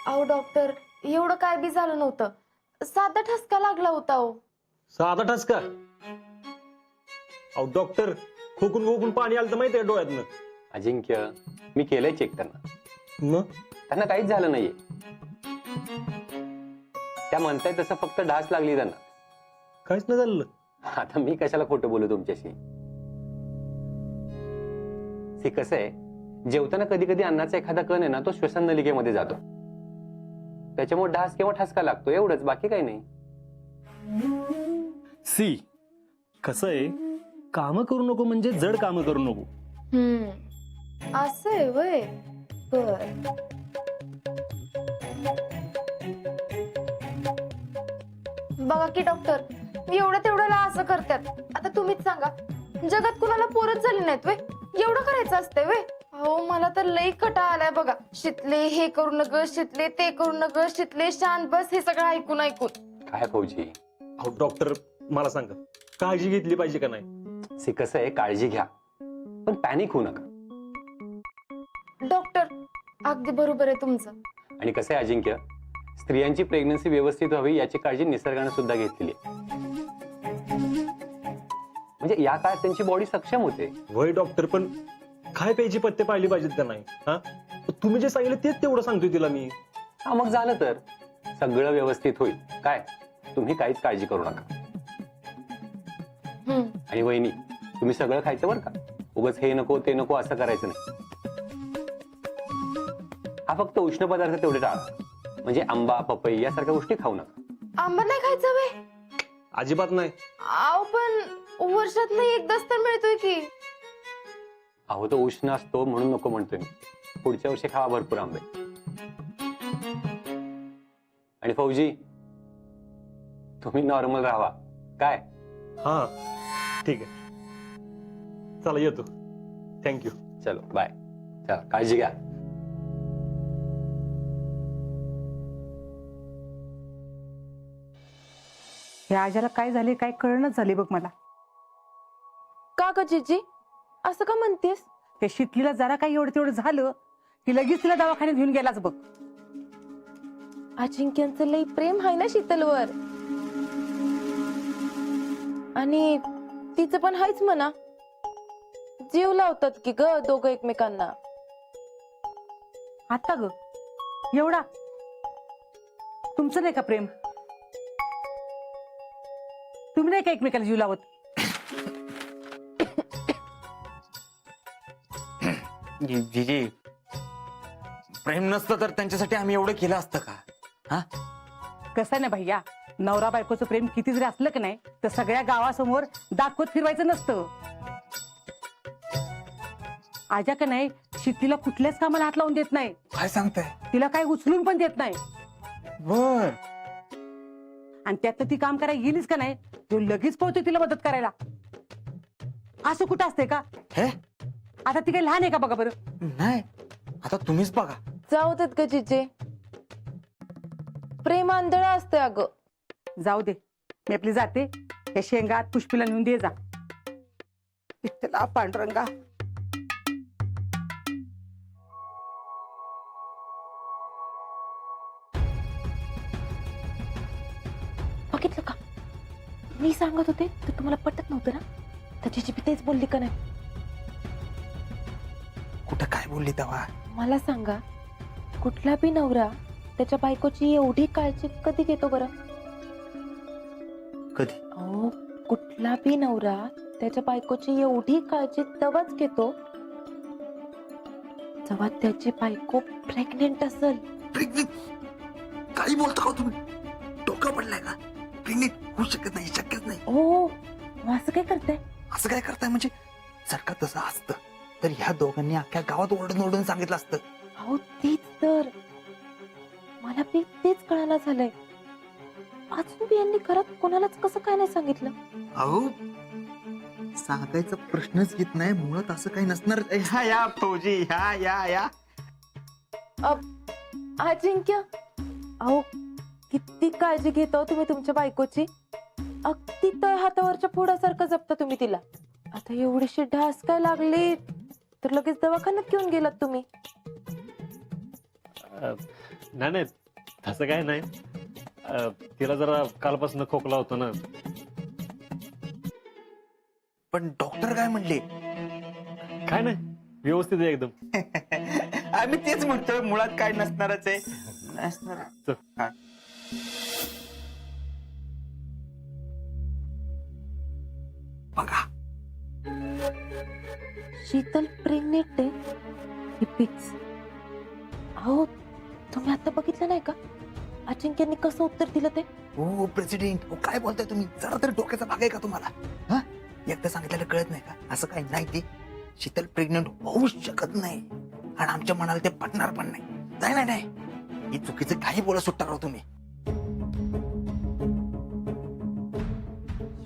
अहो डॉक्टर, एवढं काय बी झालं नव्हतं, साधा ठसका लागला होता. अहो साधा ठसका? अहो डॉक्टर, खोकून खोकून पाणी आलं तर माहितीये डोळ्यातनं. अजिंक्य, मी केलंय चेक त्यांना. मग त्यांना काहीच झालं नाहीये. त्या म्हणताय तसं फक्त ढास लागली त्यांना. काहीच नाही झालं. आता मी कशाला खोटं बोलू तुमच्याशी. हे कसं आहे, जेवताना कधी कधी अन्नाचा एखादा कण आहे ना, तो श्वसन नलिकेमध्ये जातो. त्याच्यामुळे ढास किंवा ठसका लागतो, एवढंच, बाकी काही नाही. सी, कसं आहे, काम करू नको म्हणजे जड काम करू नको. असं आहे वय. बर, बघा की डॉक्टर, एवढं तेवढ्याला असं करतात. आता तुम्हीच सांगा, जगात कुणाला पोरच झाली नाहीत वे, एवढं करायचं असतंय वे. हो, मला तर लई कटाळा आलाय बघा. शितले हे करू नग, शितले ते करू नग, शितले शांत बस, हे सगळं ऐकून ऐकून. काय फौजी, अहो डॉक्टर, मला सांगा, काळजी घेतली पाहिजे का नाही? हे कसं आहे, काळजी घ्या पण पॅनिक होऊ नका. डॉक्टर, अगदी बरोबर आहे तुमचं. आणि कसं आहे अजिंक्य, स्त्रियांची प्रेग्नन्सी व्यवस्थित व्हावी याची काळजी निसर्गाने सुद्धा घेतलेली आहे. म्हणजे या काळात त्यांची बॉडी सक्षम होते. वय डॉक्टर, पण काय प्यायची पत्ते पाळली पाहिजेत का नाही? हा, तुम्ही जे सांगितलं तेच तेवढं सांगतोय तिला मी. हा, मग झालं तर सगळं व्यवस्थित होईल. काय, तुम्ही काहीच काळजी करू नका. आणि वहिनी, तुम्ही सगळं खायचं बरं का, उगाच हे नको ते नको असं करायचं नाही. हा, फक्त उष्ण पदार्थ तेवढे टाळा. म्हणजे आंबा, पपई यासारख्या गोष्टी खाऊ नका. आंबा नाही खायचा वे? अजिबात नाही. अहो पण वर्षात नाही एकदाच तर मिळतोय की. अहो, तो उष्ण असतो म्हणून नको म्हणतोय मी. पुढच्या वर्षी खावा भरपूर आंबे. आणि फौजी, तुम्ही नॉर्मल राहावा. काय? हा, ठीक आहे, चला येतो. थँक्यू. चलो बाय. चला, काळजी घ्या. या आजाला काय झाले, काय कळणच झाले बघ मला. का ग जीजी, असं का म्हणतेस? त्या शितलीला जरा काही एवढं तेवढं झालं की लगेच तिला दवाखान्यात घेऊन गेलाच बघ. अजिंक्यांचं लई प्रेम आहे ना शीतलवर, आणि तिचं पण हायच म्हणा. जीव लावतात की ग दोघं एकमेकांना. आता ग एवढा तुमचं नाही का प्रेम? तुम्ही नाही का एकमेकाला जीव लावत? जीजी, प्रेम नसतं तर त्यांच्यासाठी आम्ही एवढं केलं असतं का? हा, कसं नाही भैया, नवरा बायकोचं प्रेम किती जरी असलं की नाही तर सगळ्या गावासमोर दाखवत फिरवायचं नसतं. आजा का नाही शितीला कुठल्याच कामाला हात लावून देत नाही. काय सांगताय? तिला काय उचलून पण देत नाही. बर, आणि त्यात ती काम करायला गेलीच का नाही तो लगेच पळतोय तिला मदत करायला. असं कुठं असते का? हे आता ती काही लहान आहे का बघा बरं. नाही, आता तुम्हीच बघा. जाऊ देत ग जीजे, प्रेम आंधळ असते अगं. जाऊ दे, मी आपली जाते. या शेंगात पुष्पीला नेऊन दे जा. विठ्ठला पांडुरंगा. बघितलं का, मी सांगत होते तर तुम्हाला पटत नव्हतं ना. तर जीजी तेच बोलली का नाही? कुठं काय बोलली तेव्हा? मला सांगा, कुठला बी नवरा त्याच्या बायकोची एवढी काळजी कधी घेतो बरं? कधी? अहो, कुठला बी नवरा त्याच्या बायकोची एवढी काळजी तेव्हाच घेतो जेव्हा त्याची बायको प्रेग्नेंट असेल. काही बोलता का तुम्ही? डोकं पडलाय का? प्रेग्नेंट होऊ शकत नाही, शक्यच नाही. हो, मग असं काय करताय? असं काय करताय म्हणजे? जर का तसं असतं तर ह्या दोघांनी अख्ख्या गावात ओरडून ओरडून सांगितलं असतं. अहो तीच तर, मला बी तेच कळायला झालंय. अजून बी यांनी घरात कोणालाच कसं काय नाही सांगितलं? अहो, सांगायचा प्रश्नच येत नाही. मुळात असं काही नसणार. ह्या या फौजी, ह्या या या. अजिंक्य, अहो किती काळजी घेतो तुम्ही तुमच्या बायकोची. अगदी तळ हातावरच्या फोडासारखं जपता तुम्ही तिला. आता एवढीशी ढास काय लागली तर लगेच दवाखान्यात घेऊन गेलात तुम्ही. नाही नाही तसं काय नाही. तिला जरा कालपासून खोकला होतो ना. पण डॉक्टर काय म्हणले? काय नाही व्यवस्थित आहे एकदम. आम्ही तेच म्हणतोय, मुळात काय नसणारच आहे. नसणार. चल. काय? बघा शीतल प्रेग्नेंट आहे हे फिक्स. अहो तुम्ही आता बघितलं नाही का अजिंक्यांनी कसं उत्तर दिलं ते? हो प्रेसिडेंट, हो काय बोलताय तुम्ही? जरा तरी डोक्याचा भाग आहे का तुम्हाला? हा, एकदा सांगितलेलं कळत नाही का? असं काही नाही, ते शीतल प्रेग्नंट होऊ शकत नाही आणि आमच्या मनाला ते पटणार पण नाही. नाही नाही नाही, ही चुकीचं काही बोला सुटणार हो तुम्ही.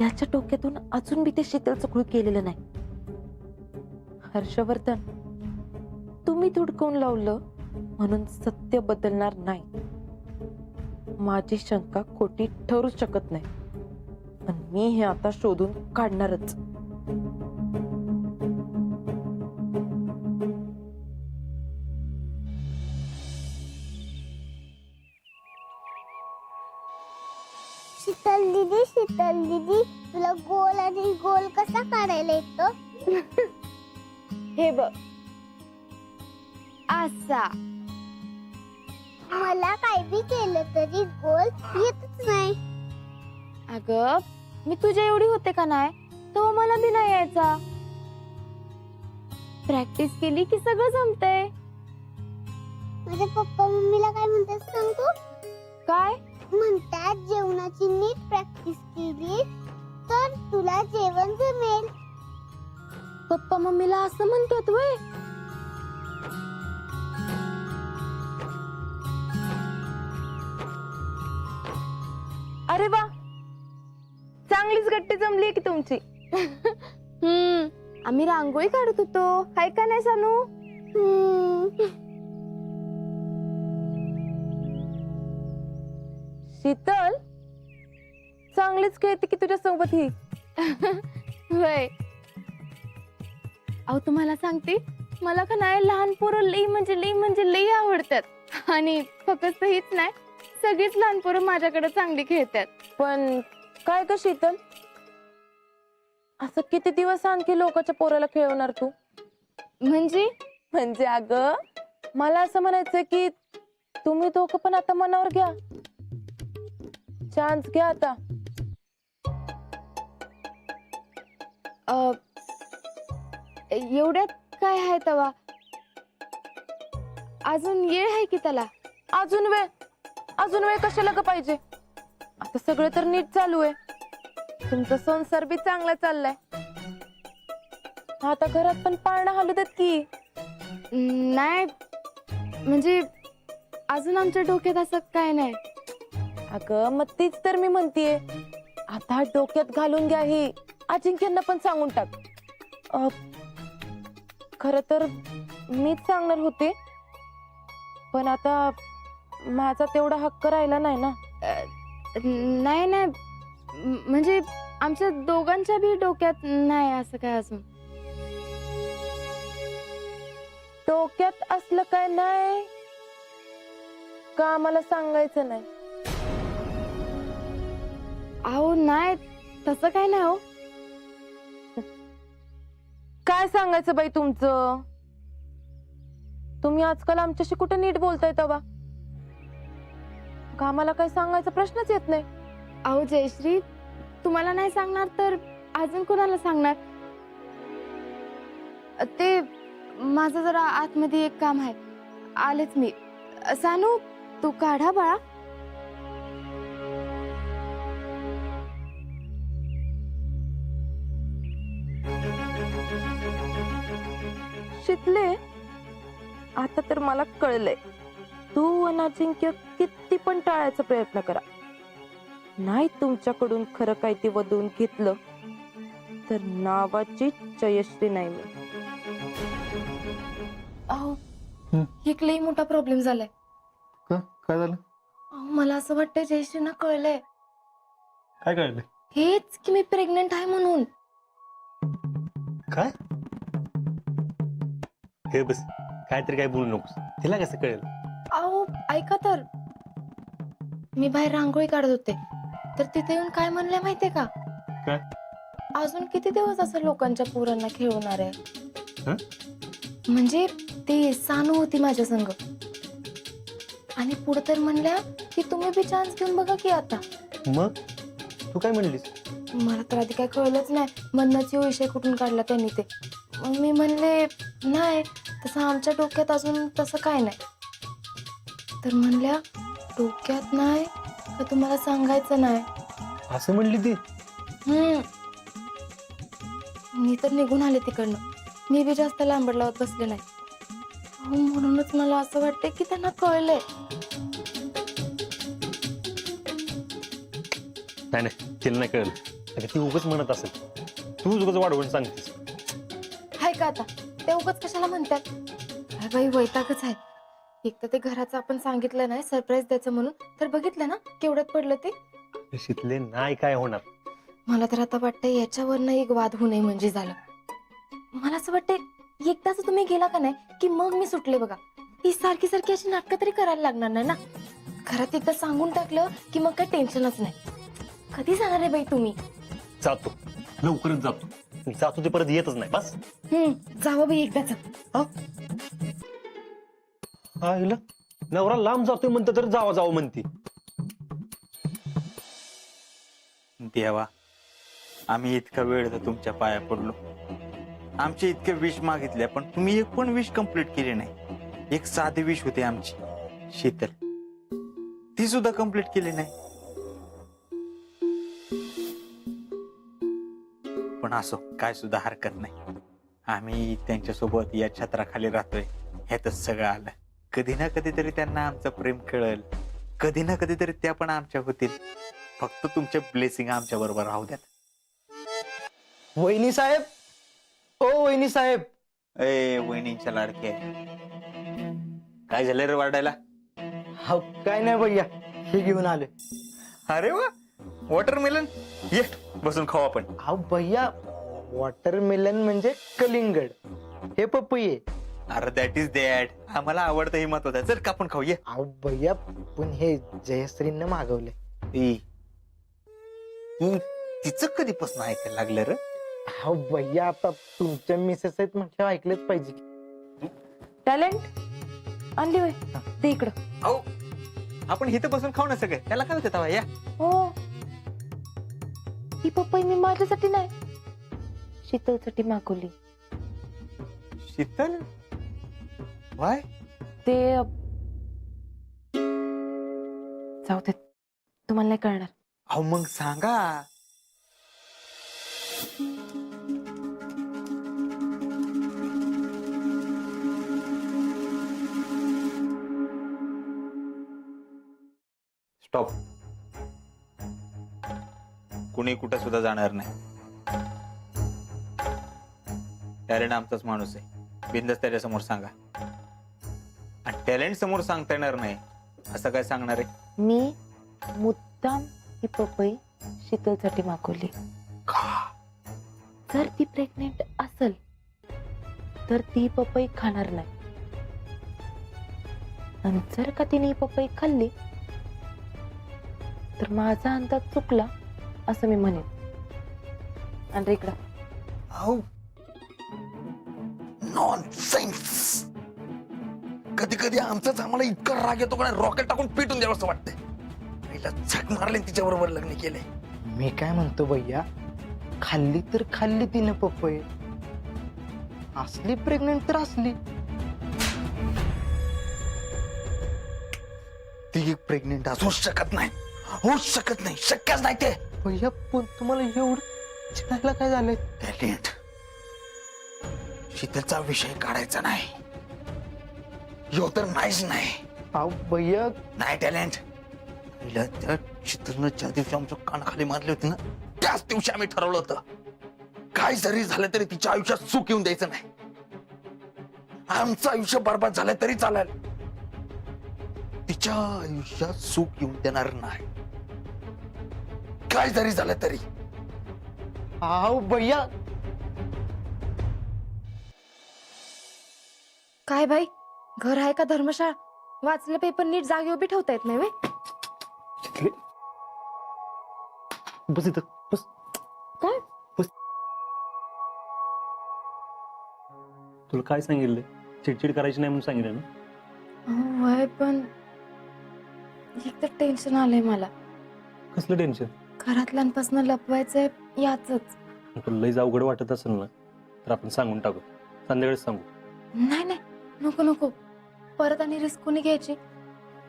याच्या डोक्यातून अजून बी ते शीतलचं खूळ केलेलं नाही. हर्षवर्धन, तुम्ही धुडकवून लावलं म्हणून सत्य बदलणार नाही. माझी शंका खोटी ठरू शकत नाही, पण मी हे आता शोधून काढणारच. शीतल दीदी तुला गोल आणि गोल कसा काढायला येतो? हे बघ असा. मला काय बी केलं तरी गोल येतच नाही. अगं मी तुझ्या एवढी होते का नाही, तो मला बी नाही यायचा. प्रॅक्टिस केली की सगळं जमतंय. माझ्या पप्पा मम्मीला काय म्हणतात सांगतो? काय? म्हणतात जेवणाची नीट प्रॅक्टिस केली तर तुला जेवण जमेल. पप्पा मम्मीला असं म्हणतात वय? अरे वा, चांगलीच गट्टी जमली की तुमची. आम्ही रांगोळी काढत होतो, हाय का नाही सानू? शीतल चांगलीच खेळते की तुझ्या सोबत ही. होय. अहो तुम्हाला सांगते, मला का नाही लहान पोरं लई आवडतात. आणि फक्त हीच नाही, सगळीच लहान पोरं माझ्याकडे चांगली खेळतात. पण काय ग शीतल, असं किती दिवस आणखी लोकांच्या पोराला खेळवणार तू? म्हणजे अगं मला असं म्हणायचं की तुम्ही दोघं पण आता मनावर घ्या, चान्स घ्या आता. एवढ्यात काय आहे तवा? अजून वेळ आहे की त्याला. अजून वेळ कशाला ग पाहिजे? आता सगळं तर नीट चालू आहे, तुमचा संसार बी चांगला चाललाय. आता घरात पण पाळणा हलू देत की. नाही म्हणजे अजून आमच्या डोक्यात असं काय नाही. अगं मग तीच तर मी म्हणतीये, आता डोक्यात घालून घ्या. ही अजिंक्यांना पण सांगून टाक. खर तर मीच सांगणार होते, पण आता माझा तेवढा हक्क राहिला नाही ना. नाही म्हणजे आमच्या दोघांच्या बी डोक्यात नाही असं काय अजून. डोक्यात असलं काय नाही का आम्हाला सांगायचं नाही? अहो नाही, तसं काय नाही हो. काय सांगायचं बाई तुमचं? तुम्ही आजकाल आमच्याशी कुठे नीट बोलताय तवा? का आम्हाला काय सांगायचा प्रश्नच येत नाही. अहो जयश्री, तुम्हाला नाही सांगणार तर अजून कोणाला सांगणार? ते माझं जरा आतमध्ये एक काम आहे, आलेच मी. सानू तू काढा बाळा. शितले, आता तर मला कळलंय, तू आणि अजिंक्य किती पण टाळायचा प्रयत्न करा, नाही तुमच्याकडून खरं काय ते वधवून घेतलं तर नावाची जयश्री नाही मी. अहो एक लई मोठा प्रॉब्लेम झालाय. काय झालं? अहो, मला असं वाटतं जयश्रीना कळलंय. काय कळलं? हेच की मी प्रेग्नेंट आहे म्हणून. काय? हे बस, काहीतरी काय बोलू नकोस. तिला कसं कळेल? अहो ऐका तर, मी बाहेर रांगोळी काढत होते तर तिथे येऊन काय म्हणले माहितीये का? काय? अजून किती दिवस असं लोकांच्या पोरांना खेळवणार आहे? हं? म्हणजे ती सानू होती माझ्या संग आणि पुढे तर म्हणल्या की तुम्ही बी चान्स घेऊन बघा की आता. मग तू काय म्हणलीस? मला तर आधी काय कळलंच नाही, म्हणणंच विषय कुठून काढला त्यांनी ते. मग मी म्हणले नाही, तसं आमच्या डोक्यात अजून तसं काय नाही. तर म्हणल्या डोक्यात नाही तर तुम्हाला सांगायचं नाही. असं म्हणली ती? मी तर निघून आले तिकडनं. मी बी जास्त लांबड लावत बसले नाही. हो, म्हणूनच मला असं वाटतंय की त्यांना कळलंय. नाही नाही, तिला नाही कळलं. अगं ती उगाच म्हणत असेल, तू उगाच वाढवून सांगतेस. हाय का आता ते उगाच कशाला म्हणतात? काय बाई वैतागच आहे. एक तर ते घराचं आपण सांगितलं नाही सरप्राईज द्यायचं म्हणून, तर बघितलं ना केवढ्यात पडलं ते. शीतले नाही काय होणार. मला तर आता वाटतंय याच्यावरनं एक वाद होऊ नये म्हणजे झालं. मला असं वाटतंय एकदाच तुम्ही गेला का नाही की मग मी सुटले बघा. ही सारखी सारखी अशी नाटकं तरी करायला लागणार नाही ना. घरात एकदा सांगून टाकलं की मग काय टेन्शनच नाही. कधी जाणार आहे बाई तुम्ही? जातो, लवकरच जातो. जातो ते परत येतच नाही. बस जावं बाई एकदाच. हिला नवरा लांब जातोय म्हणतं तर जावा जावं म्हणते. देवा, आम्ही इतका वेळ तर तुमच्या पाया पडलो, आमचे इतके विश मागितले, पण तुम्ही एक पण विश कंप्लीट केली नाही. एक साधी विश होती आमची, शीतल, ती सुद्धा कंप्लीट केली नाही. पण असो, काय सुद्धा हरकत नाही. आम्ही त्यांच्यासोबत या छत्राखाली राहतोय ह्यातच सगळं आलं. कधी ना कधीतरी त्यांना आमचं प्रेम कळेल, कधी ना कधीतरी त्या पण आमच्या होतील. फक्त तुमचे ब्लेसिंग आमच्या बरोबर राहू द्यात. वहिनी साहेब, ओ वहिनी साहेब. ए वहिनींच्या लाडके, काय झालं रे वाढायला? हा काय नाही भैया, हे घेऊन आले. अरे वा, वॉटरमेलन, ये बसून खाऊ आपण. हा भैया, वॉटरमेलन म्हणजे कलिंगड, हे पपई आहे. अरे दॅट इज दॅट, आम्हाला आवडतं हे महत्वाचं. जर का आपण खाऊ, ये. अहो भैया, पण हे जयश्रीनं मागवले. तू तिचं कधीपासून ऐकायला लागलं रे? हा भैया, आता तुमच्या मिसेस आहेत म्हटलं ऐकलंच पाहिजे. टॅलेंट आणली होय ते इकडं. अहो, आपण इथं बसून खाऊ ना सगळे, त्याला काय होतं तवा, या. हो, ही पपई मी माझ्यासाठी नाही, शीतलसाठी मागवली. शीतल, वाय? ते जाऊ देत, तुम्हाला नाही कळणार. अहो मग सांगा. स्टॉप. कुणी कुठे सुद्धा जाणार नाही. टॅलेंट आमचाच माणूस आहे, बिंदास त्याच्या समोर सांगा. आणि टॅलेंट समोर सांगता येणार नाही असं काय सांगणार आहे? मी मुद्दाम ही पपई शीतलसाठी मागवली. जर ती प्रेग्नेंट असेल तर ती पपई खाणार नाही, आणि जर का तिने ही पपई खाल्ली तर माझा अंदाज चुकला असं मी म्हणेन. आणि इकडं नॉनसेन्स. कधी कधी आमचाच आम्हाला इतका राग येतो का रॉकेट टाकून पेटून द्यावं असं वाटतंय. पहिला झक मारले तिच्या बरोबर लग्न केले. मी काय म्हणतो भैया, खाल्ली तर खाल्ली तिनं पपई, असली प्रेग्नेंट तर असली. ती प्रेग्नेंट असू शकत नाही, होऊच शकत नाही, शक्यच नाही ते. भैया, पण तुम्हाला एवढं चिडायला काय झालंय? टॅलेंट, शीतलचा विषय काढायचा नाही, यो तर नाहीच नाही. अहो भैया, नाही टॅलेंट. पहिल्या त्या शीतलनं ज्या दिवशी आमच्या कानाखाली मारले होते ना, त्याच दिवशी आम्ही ठरवलं होतं काय जरी झालं तरी तिच्या आयुष्यात सुख येऊन द्यायचं नाही. आमचं आयुष्य बर्बाद झालं तरी चालेल, तिच्या आयुष्यात सुख येऊन देणार नाही, काय जरी झालं तरी. अहो भैया. काय बाई, घर आहे का धर्मशाळा? वाचलं पेपर नीट जागेवर बी ठेवता येत नाही वे. शीतले बस इथं बस. काय? बस. तुला काय सांगितलं? चिडचिड करायची नाही म्हणून सांगितलं ना. वय पण एक तर टेन्शन आलंय मला. कसलं टेन्शन? घरातल्यांपासून लपवायचंय याचच. तुला लईच अवघड वाटत असेल ना तर आपण सांगून टाकू, संध्याकाळीच सांगू. नाही नाही, नको नको. परत आणि रिस्क कोणी घ्यायची?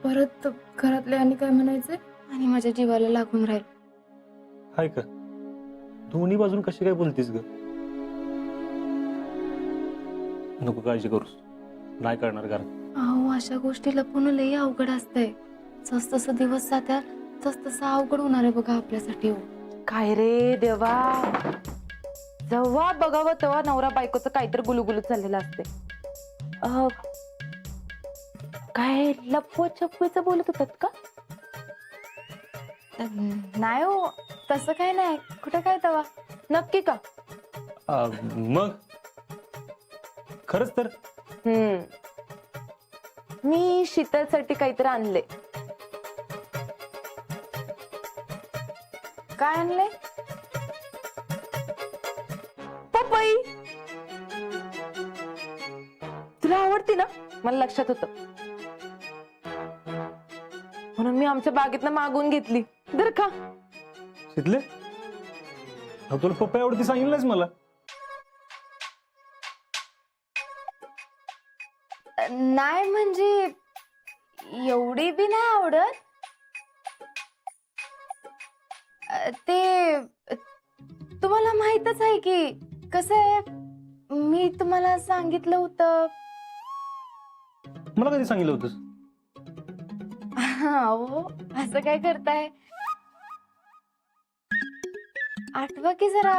परत घरातले आणि काय म्हणायचे आणि माझ्या जीवाला लागून राहील. हाय का? दोन्ही बाजून कशी काय बोलतीस ग? नको काळजी करूस, नाही करणार घरात. अहो अशा गोष्टी लपून लई अवघड असतंय. जस तसं दिवस जात्या तस तसं अवघड होणार आहे बघा आपल्यासाठी. हो काय रे देवा, जेव्हा बघावं तेव्हा नवरा बायकोचं काहीतरी गुलुगुलू चाललेलं असते. काय लपव छपवीचं बोलत होतात का? नाही हो, तसं काय नाही. कुठं काय तवा. नक्की का? मग खरंच तर मी शीतलसाठी काहीतरी आणले. काय आणलंय? पपई. तुला आवडती ना? मला लक्षात होतं, म्हणून मी आमच्या बागेतनं मागून घेतली. दर का? शीतले, तुला पप्पा आवडती सांगितलंच मला. नाही म्हणजे एवढी बी नाही आवडत. ते तुम्हाला माहितच आहे की कसं आहे. मी तुम्हाला सांगितलं होतं. मला कधी सांगितलं होतंस? हो, असं काय करताय? आठवा की जरा.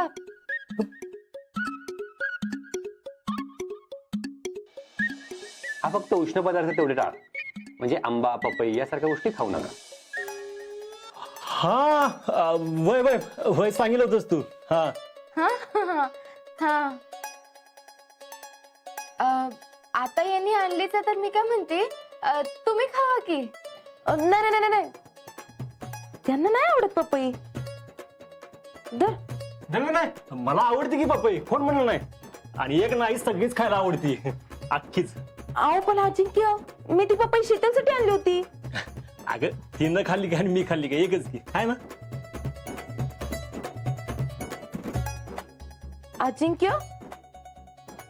हा फक्त उष्ण पदार्थ तेवढे टाळ, म्हणजे आंबा पपई यासारख्या गोष्टी खाऊ नका. हा वय वय वय सांगितलं होतंस तू. हा हा. आता यांनी आणलीच आहे तर मी काय म्हणते, तुम्ही खावा की. नाही नाही नाही नाही, त्यांना नाही आवडत पपई. दर. नाही नाही, मला आवडते की पपई, कोण म्हणलं नाही. आणि एक नाही, सगळीच खायला आवडती, अख्खीच. अहो पण अजिंक्य, मी ती पपई शीतलसाठी आणली होती. अगं तिनं खाल्ली का आणि मी खाल्ली का एकच की, आहे ना. अजिंक्य,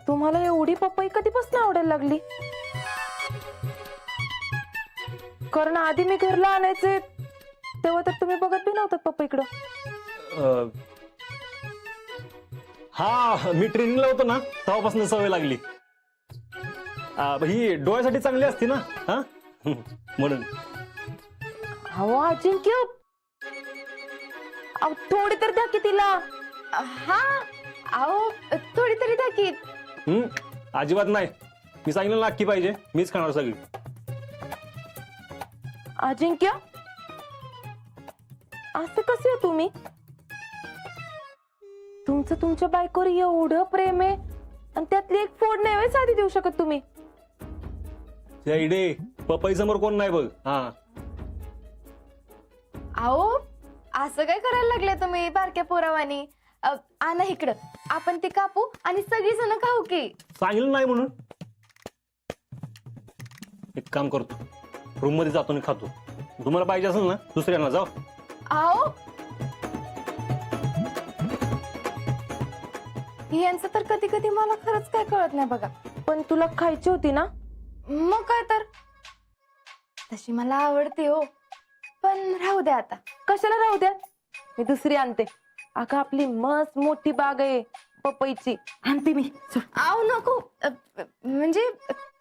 तुम्हाला एवढी पपई कधीपासून आवडायला लागली? कारण आधी मी घरला आणायचे तेव्हा तर तुम्ही बघत बी नव्हतात पपईकडं. हा, मी ट्रेनिंगला होतो ना तेव्हापासून सवय लागली. ही डोळ्यासाठी चांगली असते ना, हा म्हणून. अहो अजिंक्य, अहो थोडी तर द्या की तिला. हा, अहो थोडी तरी द्या की. अजिबात नाही, मी सांगितलं ना अख्खी पाहिजे, मीच खाणार सगळी. अजिंक्य, असं कसे हो तुम्ही? तुमचं तुमच्या बायकोवर एवढं प्रेम आहे आणि त्यातली एक फोड नाही होय साधी देऊ शकत तुम्ही? इडे पपई समोर कोण नाही बघ. हा, अहो असं काय करायला लागले तुम्ही बारक्या पोरावानी? आणा इकडं, आपण ती कापू आणि सगळी जण खाऊ की. सांगितलं नाही म्हणून. एक काम करतो, रूम मध्ये जातो आणि खातो. तुम्हाला पाहिजे असेल ना दुसऱ्यांना जाऊ. अहो यांचं तर कधी कधी मला खरंच काय कळत नाही बघा. पण तुला खायची होती ना? मग काय तर, तशी मला आवडते हो, पण राहू द्या आता. कशाला राहू द्या, मी दुसरी आणते. अगं आपली मस्त मोठी बाग आहे पपईची, आणते मी. आव नको, म्हणजे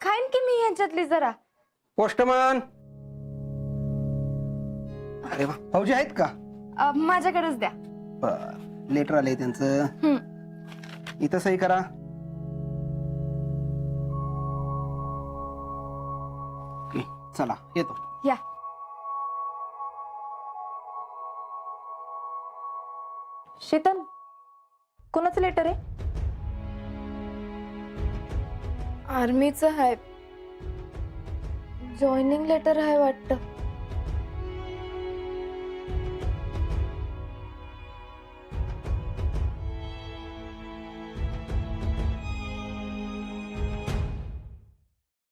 खाईन की मी यांच्यातली जरा. पोस्टमन. अरे वा, भाऊजी आहेत का? माझ्याकडेच द्या. लेटर आलंय त्यांचं. इथं सही करा. चला येतो. या. शीतल, कोणाचं लेटर आहे? आर्मीचं आहे. जॉईनिंग लेटर आहे वाटतं.